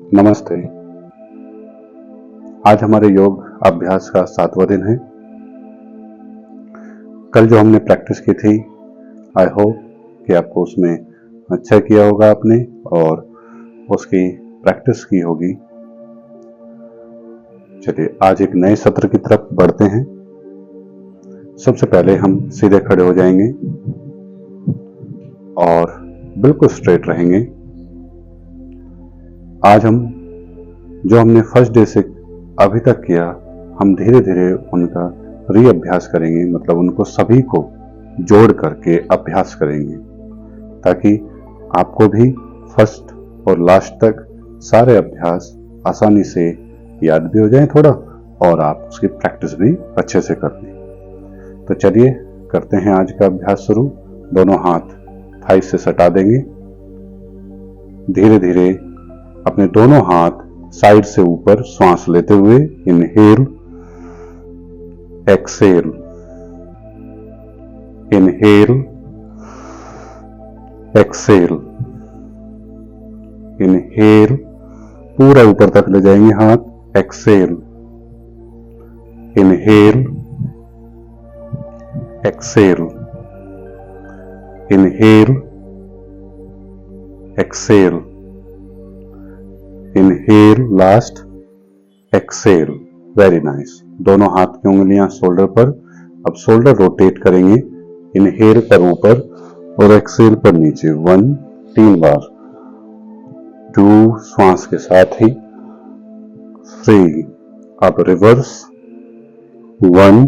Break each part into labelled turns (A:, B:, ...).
A: नमस्ते। आज हमारे योग अभ्यास का 7वां दिन है। कल जो हमने प्रैक्टिस की थी, आई होप कि आपको उसमें अच्छा किया होगा आपने और उसकी प्रैक्टिस की होगी। चलिए आज एक नए सत्र की तरफ बढ़ते हैं। सबसे पहले हम सीधे खड़े हो जाएंगे और बिल्कुल स्ट्रेट रहेंगे। आज हम जो हमने फर्स्ट डे से अभी तक किया, हम धीरे धीरे उनका रीअभ्यास करेंगे, मतलब उनको सभी को जोड़ करके अभ्यास करेंगे ताकि आपको भी फर्स्ट और लास्ट तक सारे अभ्यास आसानी से याद भी हो जाए थोड़ा, और आप उसकी प्रैक्टिस भी अच्छे से कर लें। तो चलिए करते हैं आज का अभ्यास शुरू। दोनों हाथ थाई से सटा देंगे। धीरे धीरे अपने दोनों हाथ साइड से ऊपर श्वास लेते हुए inhale exhale, inhale exhale, inhale पूरा ऊपर तक ले जाएंगे हाथ, exhale, inhale exhale, inhale exhale, inhale last, exhale. Very nice. दोनों हाथ की उंगलियां शोल्डर पर। अब शोल्डर रोटेट करेंगे, इनहेल पर ऊपर और एक्सेल पर नीचे। 1 3 बार, 2 श्वास के साथ ही, 3। अब रिवर्स, 1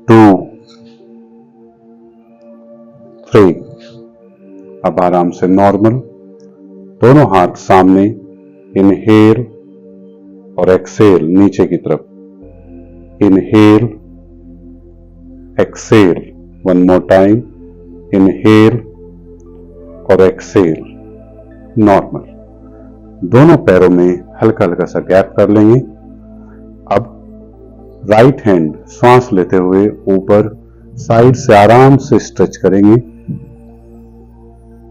A: 2 3। अब आराम से नॉर्मल, दोनों हाथ सामने, इनहेल और एक्सेल नीचे की तरफ, inhale exhale. 1 more time, inhale और एक्सेल, नॉर्मल। दोनों पैरों में हल्का हल्का सा गैप कर लेंगे। अब राइट हैंड श्वास लेते हुए ऊपर साइड से आराम से स्ट्रेच करेंगे।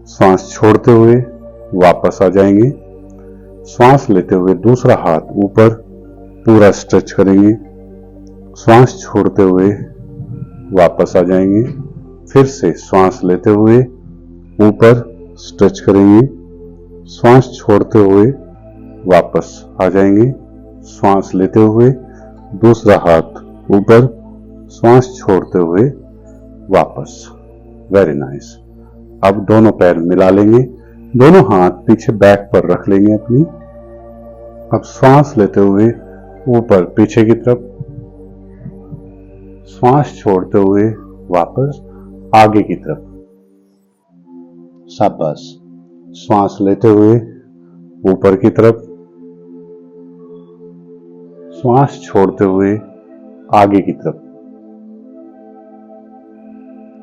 A: श्वास छोड़ते हुए वापस आ जाएंगे। श्वास लेते हुए दूसरा हाथ ऊपर पूरा स्ट्रेच करेंगे। श्वास छोड़ते हुए वापस आ जाएंगे। फिर से श्वास लेते हुए ऊपर स्ट्रेच करेंगे। श्वास छोड़ते हुए वापस आ जाएंगे। श्वास लेते हुए दूसरा हाथ ऊपर, श्वास छोड़ते हुए वापस। Very nice. अब दोनों पैर मिला लेंगे, दोनों हाथ पीछे बैक पर रख लेंगे अपनी। अब श्वास लेते हुए ऊपर पीछे की तरफ, श्वास छोड़ते हुए वापस आगे की तरफ। शाबाश। श्वास लेते हुए ऊपर की तरफ, श्वास छोड़ते हुए आगे की तरफ।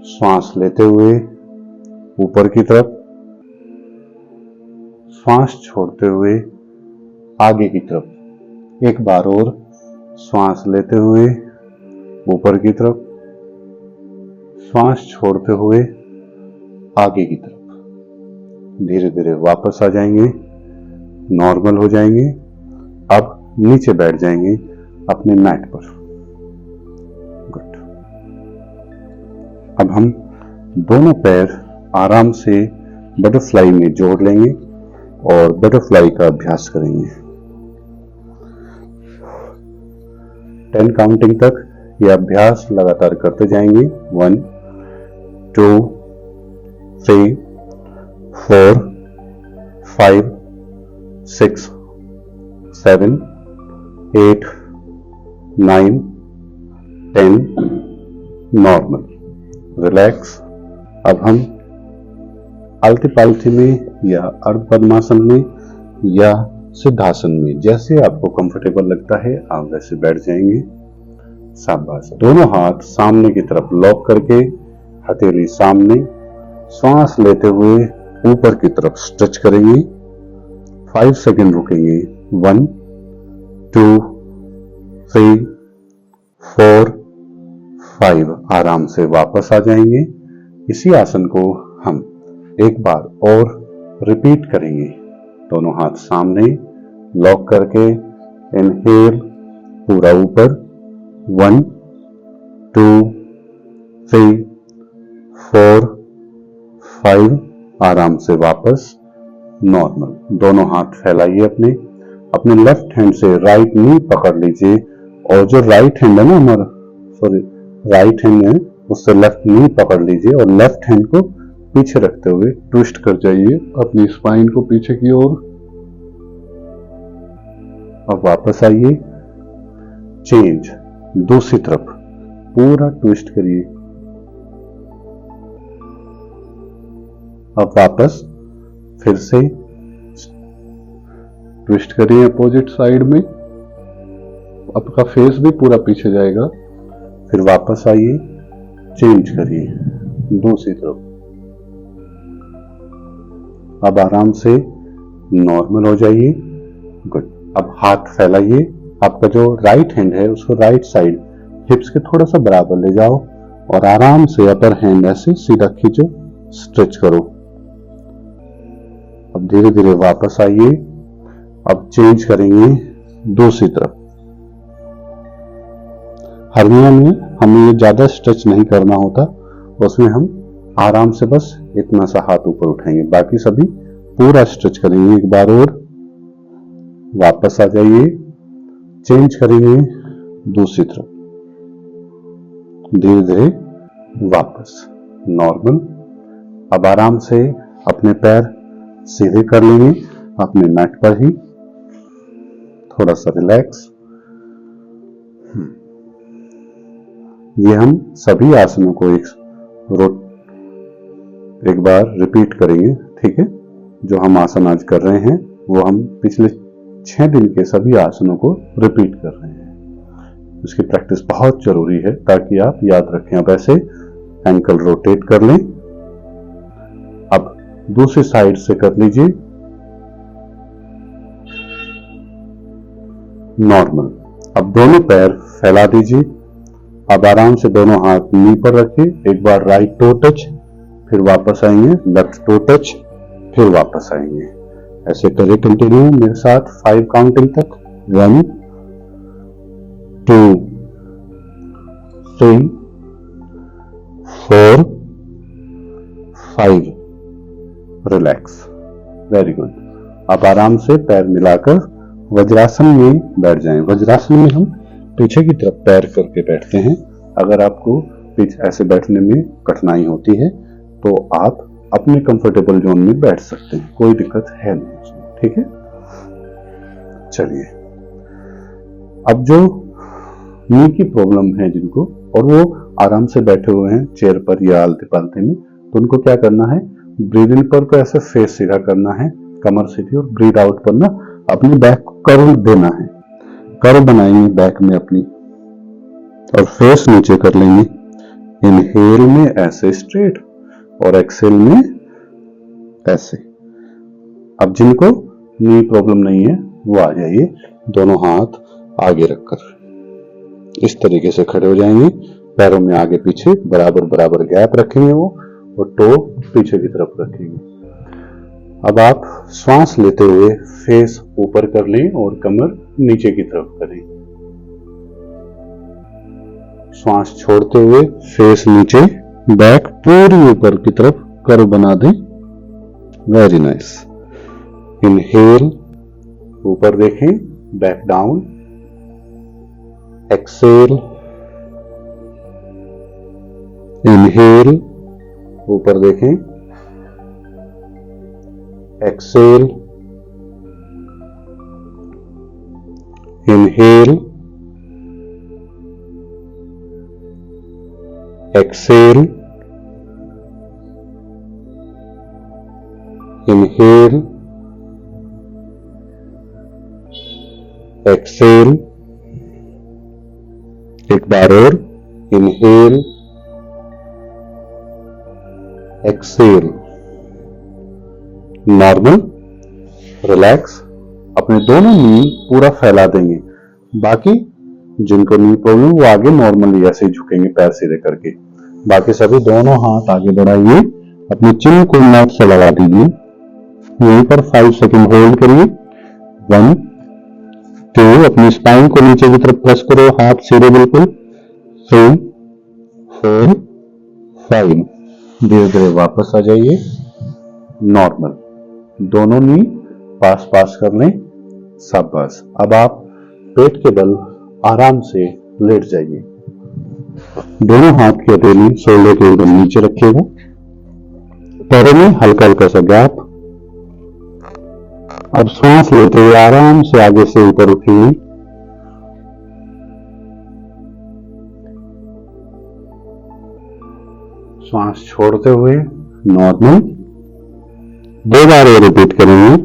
A: श्वास लेते हुए ऊपर की तरफ, श्वास छोड़ते हुए आगे की तरफ। एक बार और, श्वास लेते हुए ऊपर की तरफ, श्वास छोड़ते हुए आगे की तरफ। धीरे धीरे वापस आ जाएंगे, नॉर्मल हो जाएंगे। अब नीचे बैठ जाएंगे अपने मैट पर। गुड। अब हम दोनों पैर आराम से बटरफ्लाई में जोड़ लेंगे और बटरफ्लाई का अभ्यास करेंगे। 10 काउंटिंग तक यह अभ्यास लगातार करते जाएंगे। 1 2 3 4 5 6 7 8 9 10। Normal, relax. अब हम आलती पालती में या अर्ध पद्मासन में या सिद्धासन में, जैसे आपको कंफर्टेबल लगता है आप वैसे बैठ जाएंगे। शाबाश। दोनों हाथ सामने की तरफ लॉक करके, हथेली सामने, श्वास लेते हुए ऊपर की तरफ स्ट्रेच करेंगे। 5 सेकंड रुकेंगे। 1 2 3 4 5। आराम से वापस आ जाएंगे। इसी आसन को हम एक बार और रिपीट करेंगे। दोनों हाथ सामने लॉक करके इनहेल पूरा ऊपर 1 2 3 4 5 आराम से वापस नॉर्मल। दोनों हाथ फैलाइए अपने लेफ्ट हैंड से राइट नी पकड़ लीजिए और जो राइट हैंड है ना हमारा राइट हैंड है उससे लेफ्ट नी पकड़ लीजिए और लेफ्ट हैंड को पीछे रखते हुए ट्विस्ट कर जाइए अपनी स्पाइन को पीछे की ओर। अब वापस आइए, चेंज दूसरी तरफ पूरा ट्विस्ट करिए। अब वापस फिर से ट्विस्ट करिए अपोजिट साइड में, आपका फेस भी पूरा पीछे जाएगा। फिर वापस आइए, चेंज करिए दूसरी तरफ। अब आराम से नॉर्मल हो जाइए। गुड। अब हाथ फैलाइए, आपका जो राइट हैंड है उसको राइट साइड हिप्स के थोड़ा सा बराबर ले जाओ और आराम से अपर हैंड ऐसे सीधा खींचो, स्ट्रेच करो। अब धीरे धीरे वापस आइए। अब चेंज करेंगे दूसरी तरफ। हरनिया में हमें ये ज्यादा स्ट्रेच नहीं करना होता, उसमें हम आराम से बस इतना सा हाथ ऊपर उठाएंगे, बाकी सभी पूरा स्ट्रेच करेंगे। एक बार और वापस आ जाइए, चेंज करेंगे दूसरी तरफ, धीरे धीरे वापस नॉर्मल। अब आराम से अपने पैर सीधे कर लेंगे अपने मैट पर ही, थोड़ा सा रिलैक्स। ये हम सभी आसनों को एक बार रिपीट करेंगे, ठीक है। जो हम आसन आज कर रहे हैं वो हम पिछले 6 दिन के सभी आसनों को रिपीट कर रहे हैं। इसकी प्रैक्टिस बहुत जरूरी है ताकि आप याद रखें। अब ऐसे एंकल रोटेट कर लें। अब दूसरी साइड से कर लीजिए नॉर्मल। अब दोनों पैर फैला दीजिए। अब आराम से दोनों हाथ नी पर रखिए। एक बार राइट टो टच, फिर वापस आएंगे, लेफ्ट टो टच, फिर वापस आएंगे। ऐसे करें कंटिन्यू मेरे साथ 5 काउंटिंग तक। 1 2 3 4 5। रिलैक्स। Very good. अब आराम से पैर मिलाकर वज्रासन में बैठ जाएं। वज्रासन में हम पीछे की तरफ पैर करके बैठते हैं। अगर आपको पीछे ऐसे बैठने में कठिनाई होती है तो आप अपने कंफर्टेबल जोन में बैठ सकते हैं, कोई दिक्कत है नहीं उसमें, ठीक है। चलिए, अब जो नी की प्रॉब्लम है जिनको, और वो आराम से बैठे हुए हैं चेयर पर या आलते पालते में, तो उनको क्या करना है, ब्रीद इन पर को ऐसे फेस सीधा करना है, कमर सीधी, और ब्रीद आउट पर ना अपनी बैक को कर्व देना है। कर्व बनाएंगे बैक में अपनी और फेस नीचे कर लेंगे। इनहेल में ऐसे स्ट्रेट और एक्सेल में ऐसे। अब जिनको नी प्रॉब्लम नहीं है वो आ जाइए, दोनों हाथ आगे रखकर इस तरीके से खड़े हो जाएंगे। पैरों में आगे पीछे बराबर बराबर गैप रखेंगे वो, और टो पीछे की तरफ रखेंगे। अब आप श्वास लेते हुए फेस ऊपर कर लें और कमर नीचे की तरफ करें। श्वास छोड़ते हुए फेस नीचे, बैक पूरी ऊपर की तरफ कर्व बना दें। Very nice. इनहेल, ऊपर देखें, बैक डाउन। एक्सेल, इनहेल, ऊपर देखें, exhale, inhale, exhale, inhale, exhale, एक बार और, इनहेल, एक्सेल। Normal, relax. अपने दोनों नी पूरा फैला देंगे। बाकी जिनको नी प्रॉब्लम वो आगे नॉर्मली ऐसे ही झुकेंगे पैर सीधे करके। बाकी सभी दोनों हाथ आगे बढ़ाइए, अपने चिन्ह को मैट से लगा दीजिए।
B: यहीं पर 5 सेकंड होल्ड करिए। 1 2, अपनी स्पाइन को नीचे की तरफ प्रेस करो, हाथ सीधे बिल्कुल। 3 4 5,
A: धीरे धीरे वापस आ जाइए। नॉर्मल, दोनों नी पास पास कर लें। शाबाश। अब आप पेट के बल आराम से लेट जाइए।
B: दोनों हाथ की हथेली शोल्डर के एकदम नीचे रखिएगा। पैरों में हल्का हल्का सा गैप। अब सांस लेते हुए आराम से आगे से ऊपर उठिए।
A: सांस छोड़ते हुए
B: नॉर्मल। 2 बार ये रिपीट करेंगे।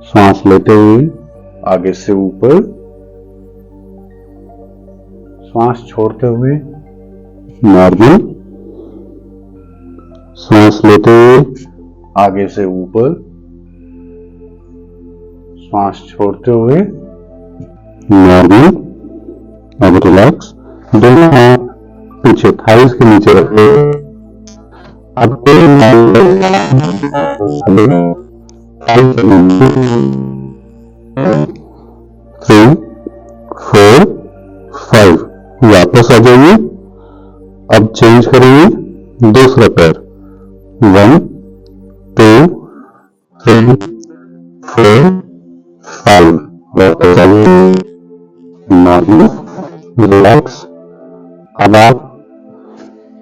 B: सांस लेते हुए
A: आगे से ऊपर, सांस छोड़ते हुए
B: नॉर्मल। सांस लेते हुए
A: आगे से ऊपर, सांस छोड़ते हुए
B: नॉर्मल। अब रिलैक्स। दोनों हाथ पीछे थाइस के नीचे रखिए। अब 3 4 5, वापस आ जाइए। अब चेंज करेंगे दूसरा पैर। 1 2 3 4 5, वापस आ जाइए। Normal, relax. अब आप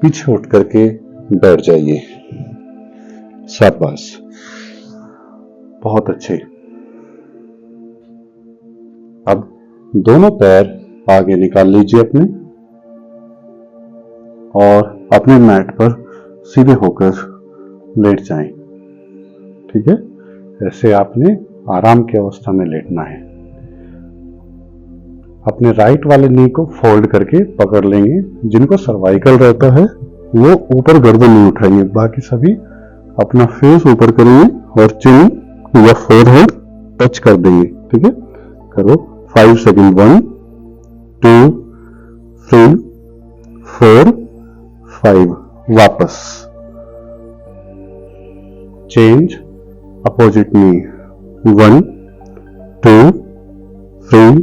A: पीछे उठ करके बैठ जाइए। शाबाश, बहुत अच्छे। अब दोनों पैर आगे निकाल लीजिए अपने, और अपने मैट पर सीधे होकर लेट जाएं। ठीक है, ऐसे आपने आराम की अवस्था में लेटना है। अपने राइट वाले नी को फोल्ड करके पकड़ लेंगे। जिनको सर्वाइकल रहता है वो ऊपर गर्दन नहीं उठाएंगे, बाकी सभी अपना फेस ऊपर करेंगे और चिन या फोरहेड टच कर देंगे। ठीक है, करो। 5 सेकंड। 1 2 3 4 5, वापस। चेंज, अपोजिट नी। 1 2 3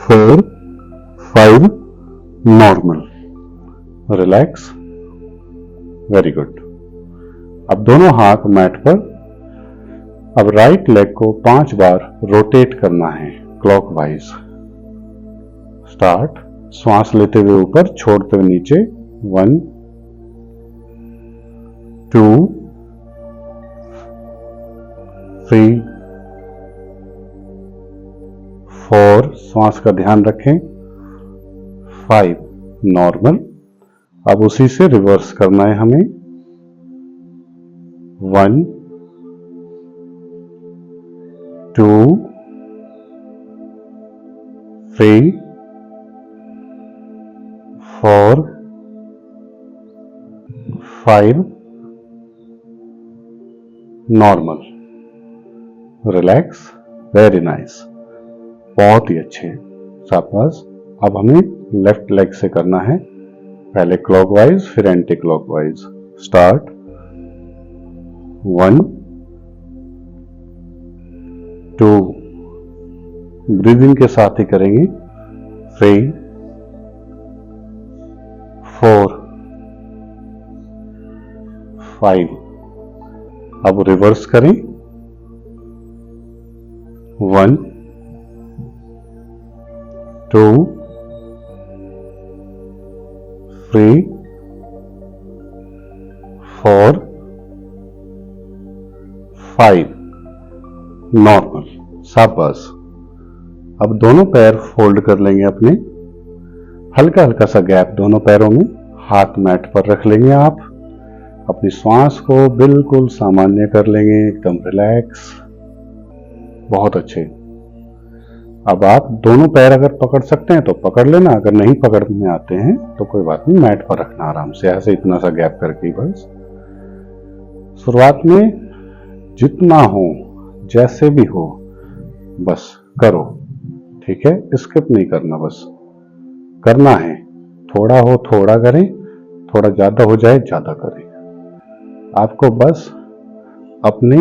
A: 4 5, नॉर्मल, रिलैक्स। Very good. अब दोनों हाथ मैट पर। अब राइट लेग को 5 बार रोटेट करना है क्लॉकवाइज। स्टार्ट। श्वास लेते हुए ऊपर, छोड़ते हुए नीचे। 1 2 3 4, श्वास का ध्यान रखें। 5, नॉर्मल। अब उसी से रिवर्स करना है हमें। 1 2 3 4 5, नॉर्मल, रिलैक्स। वेरी नाइस, बहुत ही अच्छे। शाबाश। अब हमें लेफ्ट लेग से करना है, पहले क्लॉकवाइज फिर एंटी क्लॉकवाइज। स्टार्ट। 1 2, ब्रीदिंग के साथ ही करेंगे। 3 4 5, अब रिवर्स करें। 1 2 3 4 5, नॉर्मल। शाबाश। अब दोनों पैर फोल्ड कर लेंगे अपने। हल्का हल्का सा गैप दोनों पैरों में। हाथ मैट पर रख लेंगे। आप अपनी श्वास को बिल्कुल सामान्य कर लेंगे, एकदम रिलैक्स। बहुत अच्छे। अब आप दोनों पैर अगर पकड़ सकते हैं तो पकड़ लेना, अगर नहीं पकड़ने आते हैं तो कोई बात नहीं, मैट पर रखना आराम से, ऐसे इतना सा गैप करके बस। शुरुआत में जितना हो, जैसे भी हो, बस करो। ठीक है, स्किप नहीं करना, बस करना है। थोड़ा हो थोड़ा करें, थोड़ा ज्यादा हो जाए ज्यादा करें। आपको बस अपने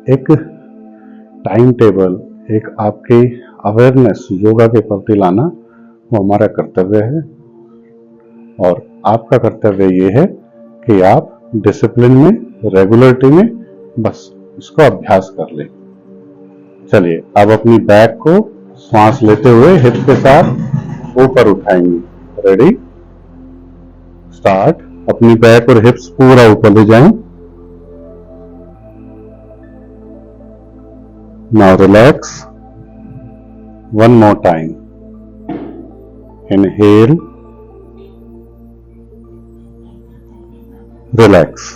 A: एक टाइम टेबल, एक आपकी अवेयरनेस योगा के प्रति लाना वो हमारा कर्तव्य है। और आपका कर्तव्य ये है कि आप डिसिप्लिन में, रेगुलरिटी में बस इसको अभ्यास कर लें। चलिए अब अपनी बैक को सांस लेते हुए हिप के साथ ऊपर उठाएंगे। Ready, start. अपनी बैक और हिप्स पूरा ऊपर ले जाएं। Now relax, one more time. Inhale, relax.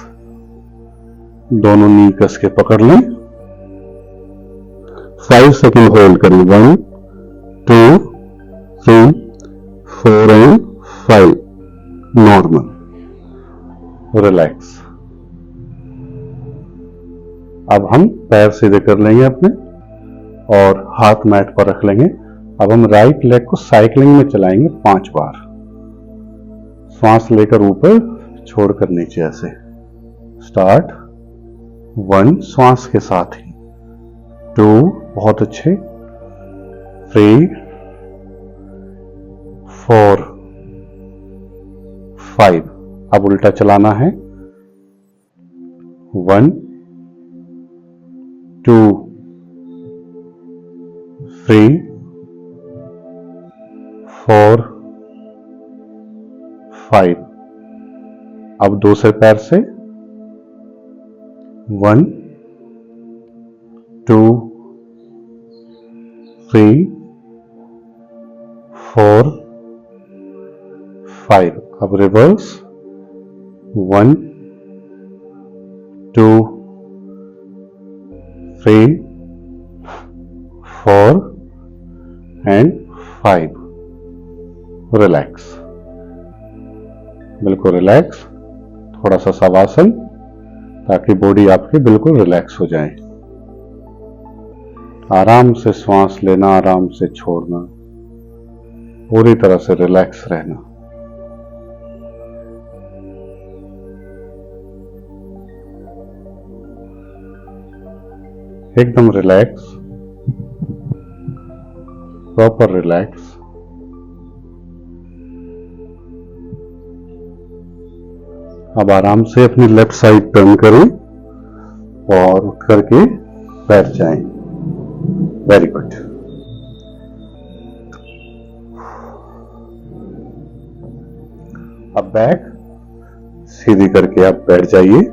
A: दोनों नी कस के पकड़ लें। 5 सेकंड होल्ड करें। 1 2 3 4 एंड 5। Normal, relax. अब हम पैर सीधे कर लेंगे अपने और हाथ मैट पर रख लेंगे। अब हम राइट लेग को साइकिलिंग में चलाएंगे 5 बार। सांस लेकर ऊपर, छोड़कर नीचे ऐसे। स्टार्ट। 1 श्वास के साथ ही, 2 बहुत अच्छे, 3 4 5। अब उल्टा चलाना है। 1 2 3 4 5। अब दूसरे पैर से 1 2 3 4 5। अब रिवर्स। 1 2 3 4 एंड 5। रिलैक्स, बिल्कुल रिलैक्स। थोड़ा सा शवासन, ताकि बॉडी आपकी बिल्कुल रिलैक्स हो जाए। आराम से श्वास लेना, आराम से छोड़ना, पूरी तरह से रिलैक्स रहना। एकदम रिलैक्स, प्रॉपर रिलैक्स। अब आराम से अपनी लेफ्ट साइड टर्न करें और उठ करके बैठ जाएं। Very good. अब बैक सीधी करके आप बैठ जाइए।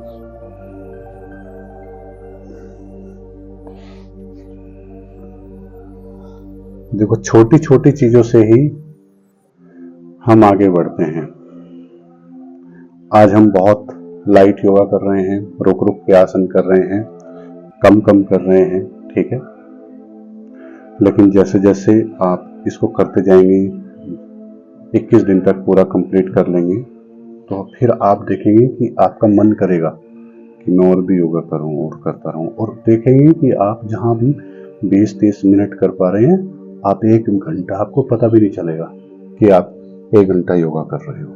A: देखो, छोटी छोटी चीजों से ही हम आगे बढ़ते हैं। आज हम बहुत लाइट योगा कर रहे हैं, रुक रुक के आसन कर रहे हैं, कम कम कर रहे हैं, ठीक है। लेकिन जैसे जैसे आप इसको करते जाएंगे, 21 दिन तक पूरा कंप्लीट कर लेंगे, तो फिर आप देखेंगे कि आपका मन करेगा कि मैं और भी योगा करूं और करता रहूं। और देखेंगे कि आप जहां भी 20-30 मिनट कर पा रहे हैं, आप 1 घंटा, आपको पता भी नहीं चलेगा कि आप 1 घंटा योगा कर रहे हो।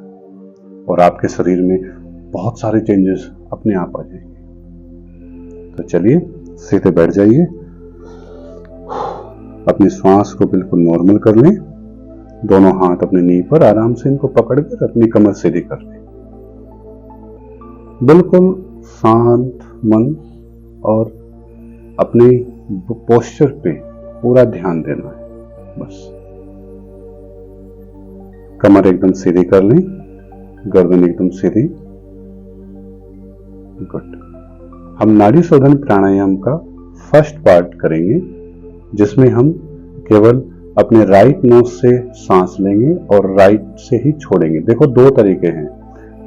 A: और आपके शरीर में बहुत सारे चेंजेस अपने आप आ जाएंगे। तो चलिए सीधे बैठ जाइए। अपनी श्वास को बिल्कुल नॉर्मल कर लें। दोनों हाथ अपने नी पर आराम से इनको पकड़कर अपनी कमर सीधी कर लें। बिल्कुल शांत मन और अपने पोस्चर पे पूरा ध्यान देना है। बस कमर एकदम सीधी कर लें, गर्दन एकदम सीधी। गुड। हम नाड़ी शोधन प्राणायाम का फर्स्ट पार्ट करेंगे, जिसमें हम केवल अपने राइट नोज से सांस लेंगे और राइट से ही छोड़ेंगे। देखो, 2 तरीके हैं,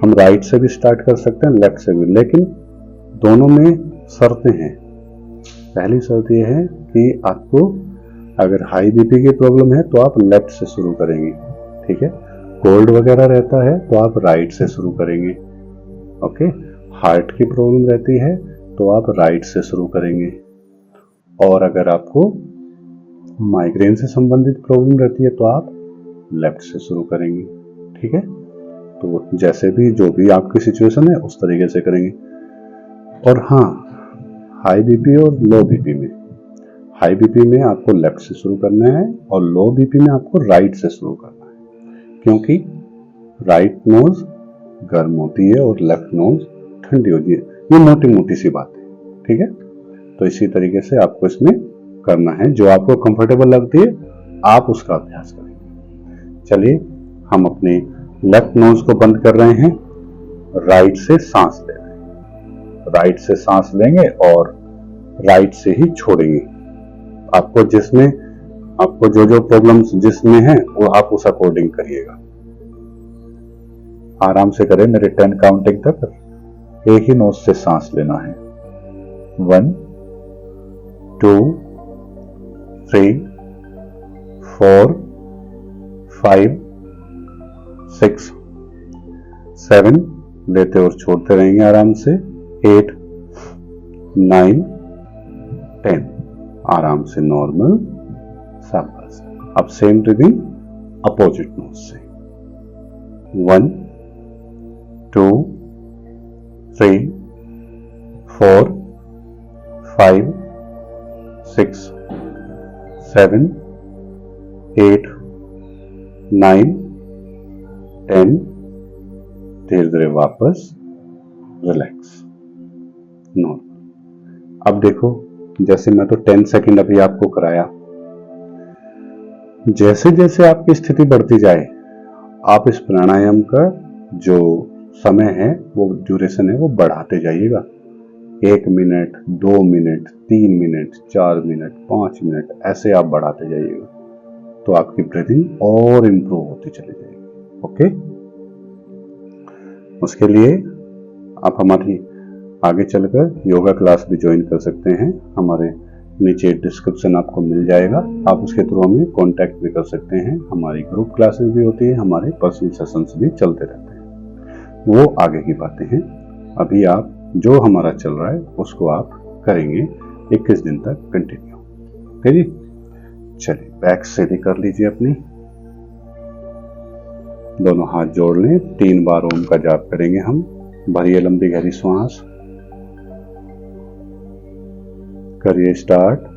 A: हम राइट से भी स्टार्ट कर सकते हैं, लेफ्ट से भी, लेकिन दोनों में शर्तें हैं। पहली शर्त यह है कि आपको अगर हाई बीपी की प्रॉब्लम है तो आप लेफ्ट से शुरू करेंगे, ठीक है। कोल्ड वगैरह रहता है तो आप राइट से शुरू करेंगे, ओके। हार्ट की प्रॉब्लम रहती है तो आप राइट से शुरू करेंगे। और अगर आपको माइग्रेन से संबंधित प्रॉब्लम रहती है तो आप लेफ्ट से शुरू करेंगे, ठीक है। तो जैसे भी, जो भी आपकी सिचुएशन है, उस तरीके से करेंगे। और हाँ, हाई बीपी और लो बीपी में। हाई बीपी में आपको लेफ्ट से शुरू करना है और लो बीपी में आपको राइट से शुरू करना है, क्योंकि राइट नोज गर्म होती है और लेफ्ट नोज ठंडी होती है। ये मोटी मोटी सी बात है, ठीक है। तो इसी तरीके से आपको इसमें करना है, जो आपको कंफर्टेबल लगती है आप उसका अभ्यास करेंगे। चलिए हम अपने लेफ्ट नोज को बंद कर रहे हैं, राइट से सांस ले रहे हैं। राइट से सांस लेंगे और राइट से ही छोड़ेंगे। आपको जो जो प्रॉब्लम्स जिसमें है वो आप उस अकॉर्डिंग करिएगा। आराम से करें, मेरे 10 काउंटिंग तक एक ही नोज से सांस लेना है। 1 2 3 4 5 6 7 लेते और छोड़ते रहेंगे आराम से। 8 9 10 आराम से नॉर्मल शाबाश। अब सेम ब्रीदिंग अपोजिट नोज से। 1 2 3 4 5 6 7 8 9 10 धीरे धीरे वापस रिलैक्स नॉर्मल। अब देखो, जैसे मैं तो 10 सेकंड अभी आपको कराया, जैसे जैसे आपकी स्थिति बढ़ती जाए आप इस प्राणायाम का जो समय है, वो ड्यूरेशन है, वो बढ़ाते जाइएगा। 1 minute 2 minute 3 minute 4 minute 5 minute ऐसे आप बढ़ाते जाइएगा, तो आपकी ब्रीदिंग और इंप्रूव होती चली जाएगी। ओके, उसके लिए आप हमारी आगे चलकर योगा क्लास भी ज्वाइन कर सकते हैं। हमारे नीचे डिस्क्रिप्शन आपको मिल जाएगा, आप उसके थ्रू हमें कांटेक्ट भी कर सकते हैं। हमारी ग्रुप क्लासेस भी होती है, हमारे पर्सनल सेशंस भी चलते रहते हैं, वो आगे की बातें हैं। अभी आप जो हमारा चल रहा है उसको आप करेंगे 21 दिन तक कंटिन्यू। ठीक है जी, चलिए बैक सीधी कर लीजिए अपनी, दोनों हाथ जोड़ लें। 3 बार ओम का जाप करेंगे हम। भरिए लंबी गहरी सांस, करिए स्टार्ट।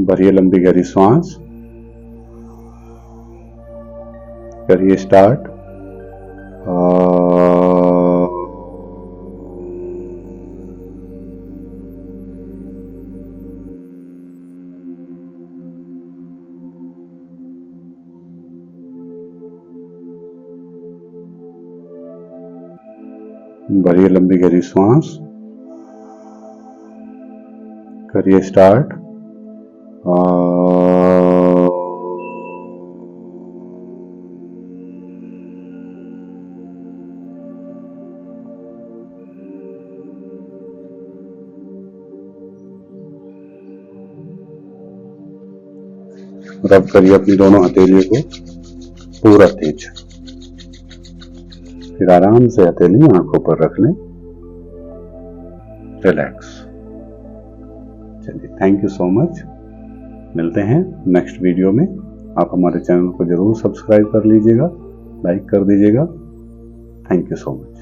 A: भरिए लंबी गहरी सांस, करिए स्टार्ट। भरिए लंबी गहरी सांस, करिए स्टार्ट। रब करिए अपनी दोनों हथेलियों को पूरा तेज, फिर आराम से हथेली आंखों पर रख लें, रिलैक्स। चलिए, थैंक यू सो मच। मिलते हैं नेक्स्ट वीडियो में। आप हमारे चैनल को जरूर सब्सक्राइब कर लीजिएगा, लाइक कर दीजिएगा। Thank you so much.